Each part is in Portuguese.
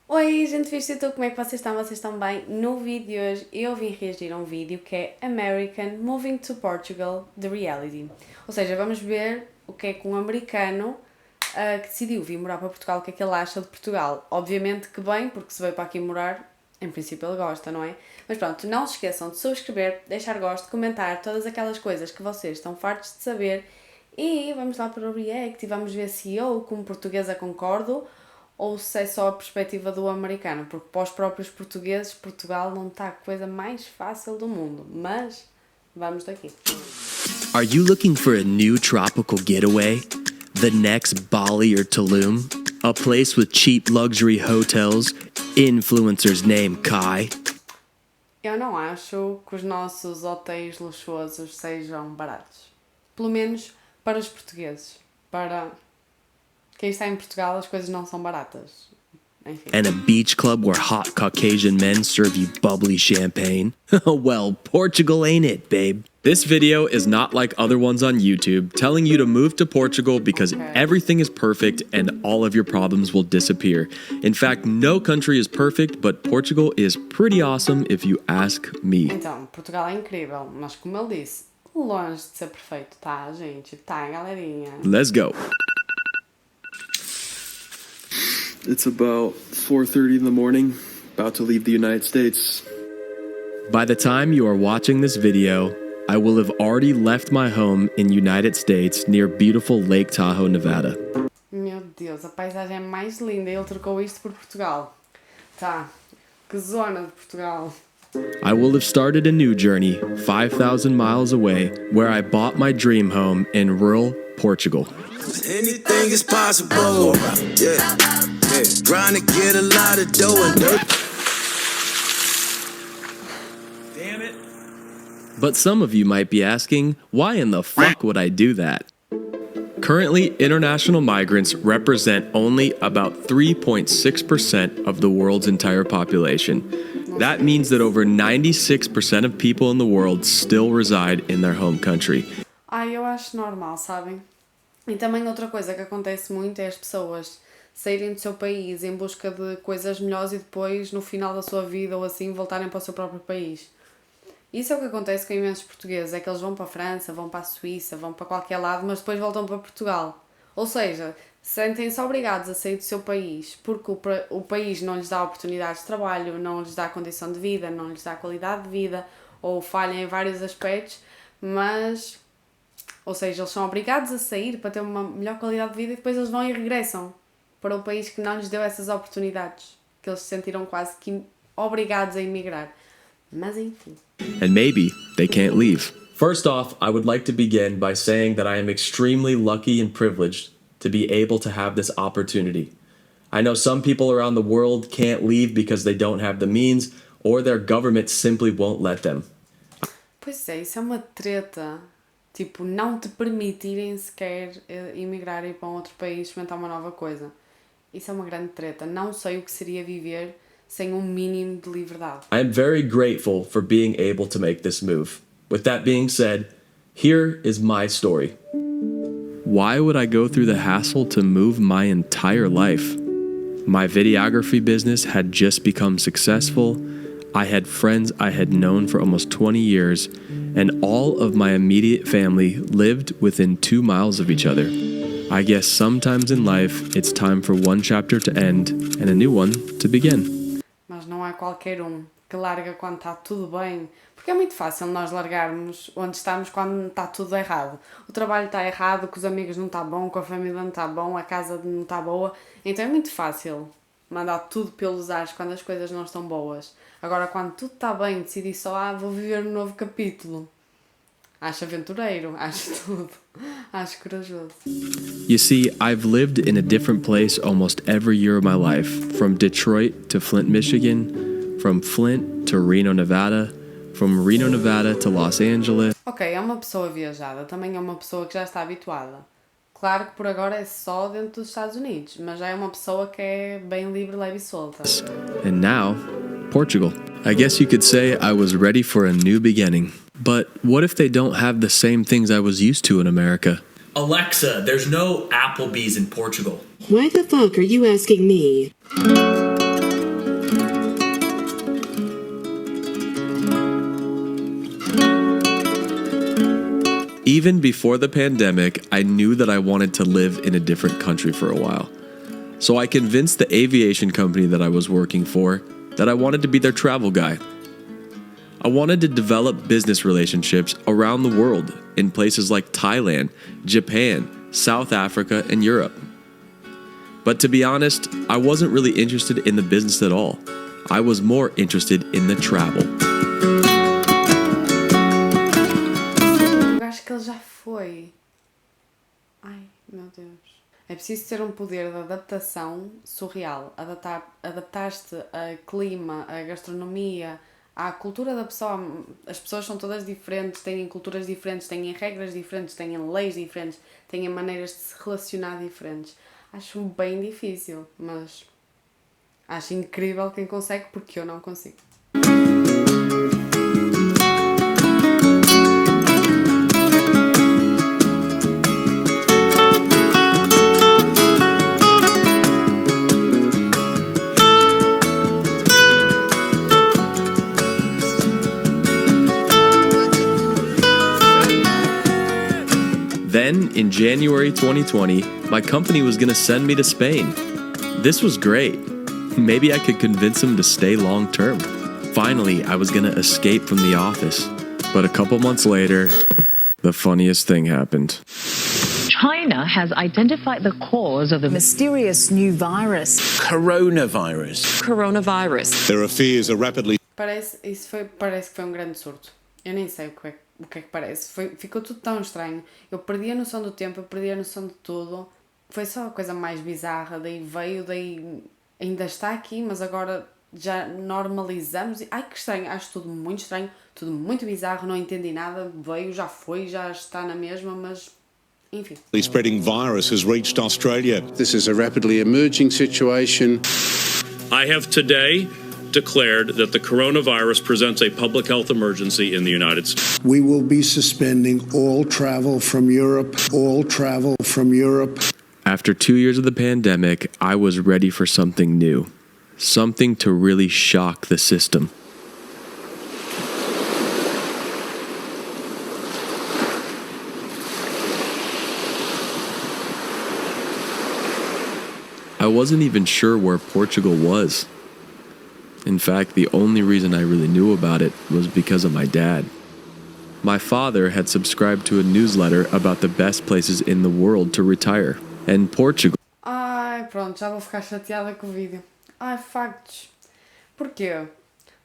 Oi, gente fixe, como é que vocês estão? Vocês estão bem? No vídeo de hoje eu vim reagir a um vídeo que é American Moving to Portugal, The Reality. Ou seja, vamos ver o que é que um americano que decidiu vir morar para Portugal, o que é que ele acha de Portugal. Obviamente que bem, porque se veio para aqui morar, em princípio ele gosta, não é? Mas pronto, não se esqueçam de subscrever, deixar gosto, comentar todas aquelas coisas que vocês estão fartos de saber. E vamos lá para o react e vamos ver se eu, como portuguesa, concordo ou se é só a perspectiva do americano, porque para os próprios portugueses, Portugal não está a coisa mais fácil do mundo, mas vamos daqui. Are you looking for a new tropical getaway? The next Bali or Tulum? A place with cheap luxury hotels? Influencers named Kai? Eu não acho que os nossos hotéis luxuosos sejam baratos. Pelo menos para os portugueses. Para quem está em Portugal, as coisas não são baratas. Enfim. And a beach club where hot Caucasian men serve you bubbly champagne? Well, Portugal ain't it, babe. This video is not like other ones on YouTube telling you to move to Portugal because everything is perfect and all of your problems will disappear. In fact, no country is perfect, but Portugal is pretty awesome if you ask me. Então, Portugal é incrível, mas como ele disse, longe de ser perfeito, tá, gente? Tá, galerinha? Let's go. It's about 4:30 in the morning, about to leave the United States. By the time you are watching this video, I will have already left my home in United States near beautiful Lake Tahoe, Nevada. Meu Deus, a paisagem é mais linda e ele trocou isto por Portugal. Tá, que zona de Portugal. I will have started a new journey 5,000 miles away where I bought my dream home in rural Portugal. Anything is possible. Yeah. Trying to get a lot of dough and dirt. Damn it. But some of you might be asking, why in the fuck would I do that? Currently, international migrants represent only about 3.6% of the world's entire population. That means that over 96% of people in the world still reside in their home country. Eu acho normal, sabem? E também outra coisa que acontece muito é as pessoas saírem do seu país em busca de coisas melhores e depois, no final da sua vida ou assim, voltarem para o seu próprio país. Isso é o que acontece com imensos portugueses, é que eles vão para a França, vão para a Suíça, vão para qualquer lado, mas depois voltam para Portugal. Ou seja, sentem-se obrigados a sair do seu país, porque o país não lhes dá oportunidades de trabalho, não lhes dá condição de vida, não lhes dá qualidade de vida, ou falham em vários aspectos, mas... Ou seja, eles são obrigados a sair para ter uma melhor qualidade de vida e depois eles vão e regressam para o país que não lhes deu essas oportunidades, que eles se sentiram quase que obrigados a emigrar. Mas enfim. And maybe they can't leave. First off, I would like to begin by saying that I am extremely lucky and privileged to be able to have this opportunity. I know some people around the world can't leave because they don't have the means or their government simply won't let them. Pois é, isso é uma treta. Tipo, não te permitirem sequer emigrar e ir para um outro país experimentar uma nova coisa. Isso é uma grande treta. Não sei o que seria viver sem um mínimo de liberdade. I am very grateful for being able to make this move. With that being said, here is my story. Why would I go through the hassle to move my entire life? My videography business had just become successful. I had friends I had known for almost 20 years, and all of my immediate family lived within 2 miles of each other. I guess sometimes in life, it's time for one chapter to end and a new one to begin. Mas não é qualquer um que larga quando está tudo bem, porque é muito fácil nós largarmos onde estamos quando está tudo errado. O trabalho está errado, com os amigos não está bom, com a família não está bom, a casa não está boa, então é muito fácil mandar tudo pelos ares quando as coisas não estão boas. Agora, quando tudo está bem, decidi só, vou viver um novo capítulo. Acho aventureiro, acho tudo. Acho corajoso. You see, I've lived in a different place almost every year of my life, from Detroit to Flint, Michigan, from Flint to Reno, Nevada, from Reno, Nevada to Los Angeles. Ok, é uma pessoa viajada, também é uma pessoa que já está habituada. Claro que por agora é só dentro dos Estados Unidos, mas já é uma pessoa que é bem livre, leve e solta. And now, Portugal. I guess you could say I was ready for a new beginning. But what if they don't have the same things I was used to in America? Alexa, there's no Applebee's in Portugal. Why the fuck are you asking me? Even before the pandemic, I knew that I wanted to live in a different country for a while. So I convinced the aviation company that I was working for that I wanted to be their travel guy. I wanted to develop business relationships around the world in places like Thailand, Japan, South Africa, and Europe. But to be honest, I wasn't really interested in the business at all. I was more interested in the travel. Eu acho que ele já foi. Ai, meu Deus. É preciso ter um poder de adaptação surreal. Adaptar-te a clima, a gastronomia, à cultura da pessoa. As pessoas são todas diferentes, têm culturas diferentes, têm regras diferentes, têm leis diferentes, têm maneiras de se relacionar diferentes. Acho bem difícil, mas acho incrível quem consegue, porque eu não consigo. Then, in January 2020, my company was going to send me to Spain. This was great. Maybe I could convince them to stay long term. Finally, I was going to escape from the office. But a couple months later, the funniest thing happened. China has identified the cause of the mysterious new virus. coronavirus. There are fears a rapidly... Parece que foi um grande surto. Eu nem sei o que é que parece. Ficou tudo tão estranho. Eu perdi a noção do tempo, eu perdi a noção de tudo. Foi só a coisa mais bizarra. Daí ainda está aqui, mas agora já normalizamos. Ai, que estranho. Acho tudo muito estranho, tudo muito bizarro. Não entendi nada. Veio, já foi, já está na mesma, mas enfim. The spreading virus has reached Australia. This is a rapidly emerging situation. I have today declared that the coronavirus presents a public health emergency in the United States. We will be suspending all travel from Europe. After 2 years of the pandemic, I was ready for something new. Something to really shock the system. I wasn't even sure where Portugal was. In fact, the only reason I really knew about it was because of my dad. My father had subscribed to a newsletter about the best places in the world to retire, and Portugal. Ai, pronto, já vou ficar chateada com o vídeo. Ai, factos. Porquê?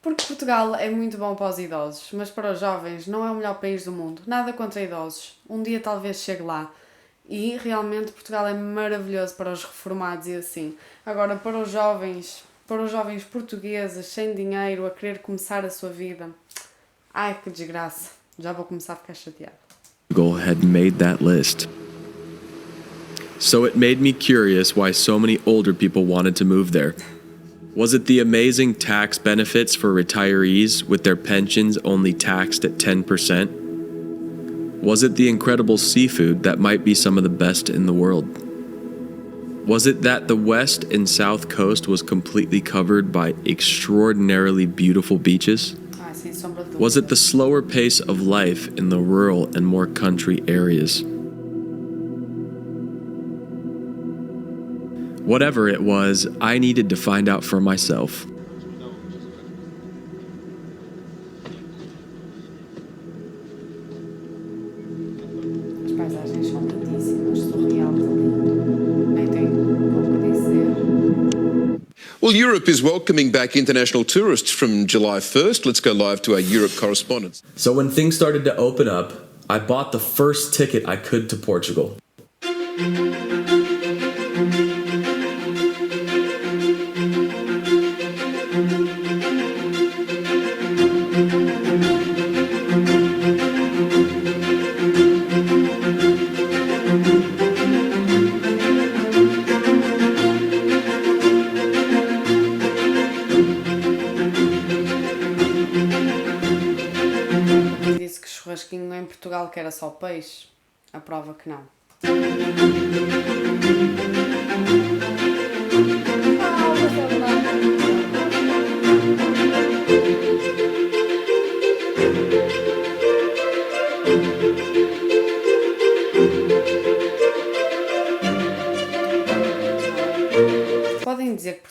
Porque Portugal é muito bom para os idosos, mas para os jovens não é o melhor país do mundo. Nada contra idosos. Um dia talvez chegue lá. E realmente Portugal é maravilhoso para os reformados e assim. Agora, para os jovens portugueses sem dinheiro a querer começar a sua vida. Ai, que desgraça. Já vou começar a ficar chateada. Portugal had made that list. So it made me curious why so many older people wanted to move there. Was it the amazing tax benefits for retirees with their pensions only taxed at 10%? Was it the incredible seafood that might be some of the best in the world? Was it that the west and south coast was completely covered by extraordinarily beautiful beaches? Was it the slower pace of life in the rural and more country areas? Whatever it was, I needed to find out for myself. As paisagens são lindíssimas, surreal também. Nem tenho como dizer. Well, Europe is welcoming back international tourists from July 1st. Let's go live to our Europe correspondent. So when things started to open up, I bought the first ticket I could to Portugal. Disse que churrasquinho em Portugal que era só peixe. A prova que não.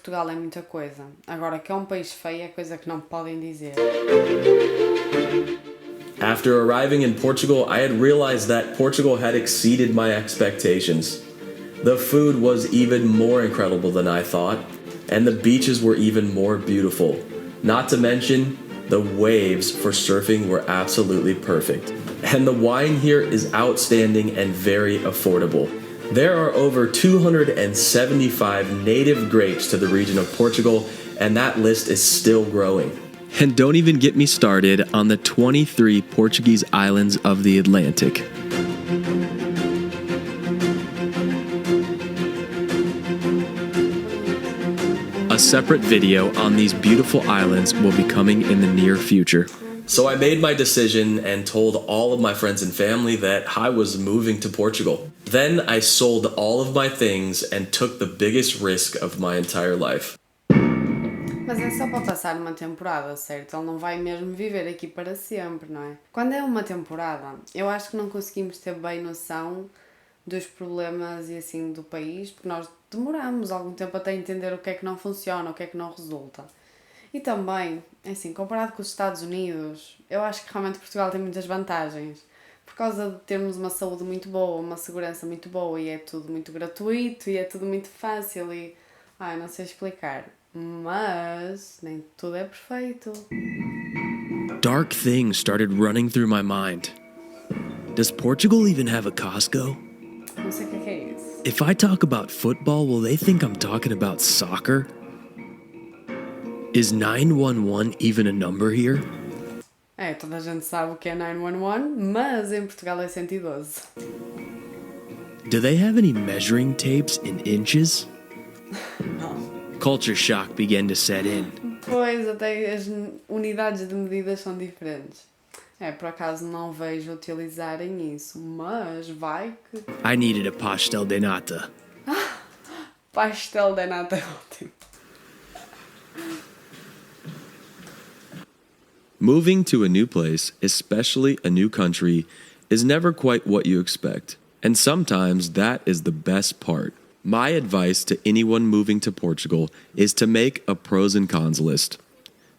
Portugal é muita coisa. Agora, que é um país feio é coisa que não podem dizer. After arriving in Portugal, I had realized that Portugal had exceeded my expectations. The food was even more incredible than I thought, and the beaches were even more beautiful. Not to mention, the waves for surfing were absolutely perfect. And the wine here is outstanding and very affordable. There are over 275 native grapes to the region of Portugal, and that list is still growing. And don't even get me started on the 23 Portuguese islands of the Atlantic. A separate video on these beautiful islands will be coming in the near future. So I made my decision and told all of my friends and family that I was moving to Portugal. Then I sold all of my things and took the biggest risk of my entire life. Mas é só para passar uma temporada, certo? Ele não vai mesmo viver aqui para sempre, não é? Quando é uma temporada, eu acho que não conseguimos ter bem noção dos problemas e assim do país, porque nós demoramos algum tempo até entender o que é que não funciona, o que é que não resulta. E também, assim, comparado com os Estados Unidos, eu acho que realmente Portugal tem muitas vantagens. Por causa de termos uma saúde muito boa, uma segurança muito boa e é tudo muito gratuito e é tudo muito fácil e... não sei explicar. Mas nem tudo é perfeito. Dark things started running through my mind. Does Portugal even have a Costco? Não sei o que é isso. If I talk about football, will they think I'm talking about soccer? Is 911 even a number here? Toda a gente sabe o que é 911, mas em Portugal é 112. Do they have any measuring tapes in inches? Não. Culture shock began to set in. Pois, até as unidades de medidas são diferentes. Por acaso não vejo utilizarem isso, mas vai que... I needed a pastel de nata. Pastel de nata é ótimo. Moving to a new place, especially a new country, is never quite what you expect. And sometimes that is the best part. My advice to anyone moving to Portugal is to make a pros and cons list.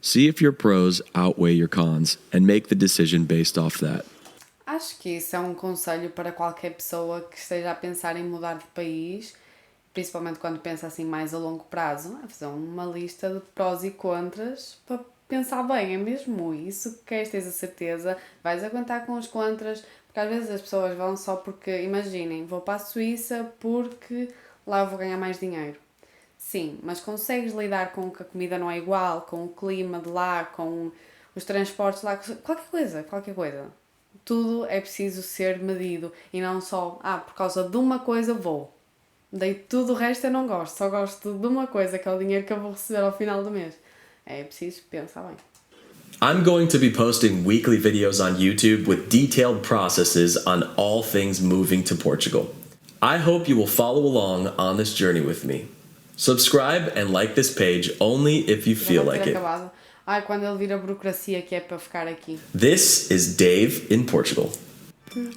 See if your pros outweigh your cons and make the decision based off that. Acho que isso é um conselho para qualquer pessoa que esteja a pensar em mudar de país, principalmente quando pensa assim mais a longo prazo, é fazer uma lista de prós e contras para pensar bem, é mesmo isso que queres, tens a certeza, vais aguentar com os contras, porque às vezes as pessoas vão só porque, imaginem, vou para a Suíça porque lá eu vou ganhar mais dinheiro. Sim, mas consegues lidar com que a comida não é igual, com o clima de lá, com os transportes lá, qualquer coisa. Tudo é preciso ser medido e não só, por causa de uma coisa vou. Daí tudo o resto eu não gosto, só gosto de uma coisa, que é o dinheiro que eu vou receber ao final do mês. É preciso pensar bem. I'm going to be posting weekly videos on YouTube with detailed processes on all things moving to Portugal. I hope you will follow along on this journey with me. Subscribe and like this page only if you feel like it. Quando ele vira burocracia que é para ficar aqui. This is Dave in Portugal.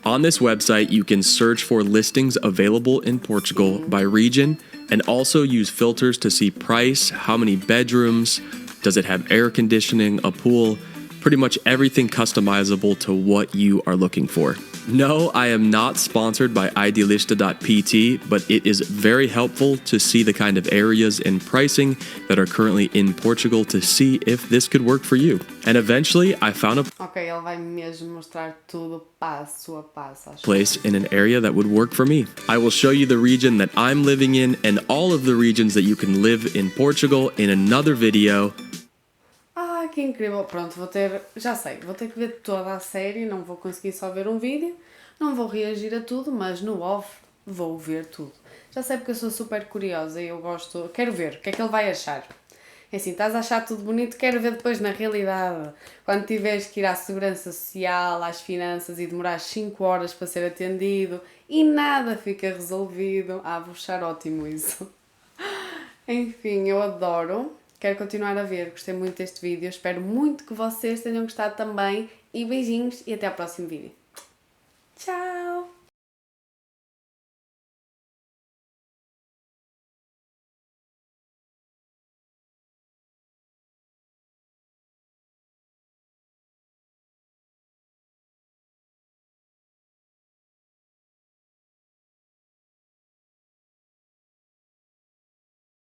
On this website, you can search for listings available in Portugal by region and also use filters to see price, how many bedrooms, does it have air conditioning, a pool, pretty much everything customizable to what you are looking for. No, I am not sponsored by idealista.pt, but it is very helpful to see the kind of areas and pricing that are currently in Portugal to see if this could work for you. And eventually, I found a ele vai mesmo mostrar tudo passo a passo. Place in an area that would work for me. I will show you the region that I'm living in and all of the regions that you can live in Portugal in another video. Que incrível, pronto, vou ter que ver toda a série, não vou conseguir só ver um vídeo, não vou reagir a tudo, mas no off vou ver tudo. Já sei porque eu sou super curiosa e quero ver o que é que ele vai achar. É assim, estás a achar tudo bonito, quero ver depois na realidade, quando tiveres que ir à segurança social, às finanças e demorar 5 horas para ser atendido e nada fica resolvido. Vou achar ótimo isso. Enfim, eu adoro. Quero continuar a ver, gostei muito deste vídeo, espero muito que vocês tenham gostado também e beijinhos e até ao próximo vídeo. Tchau!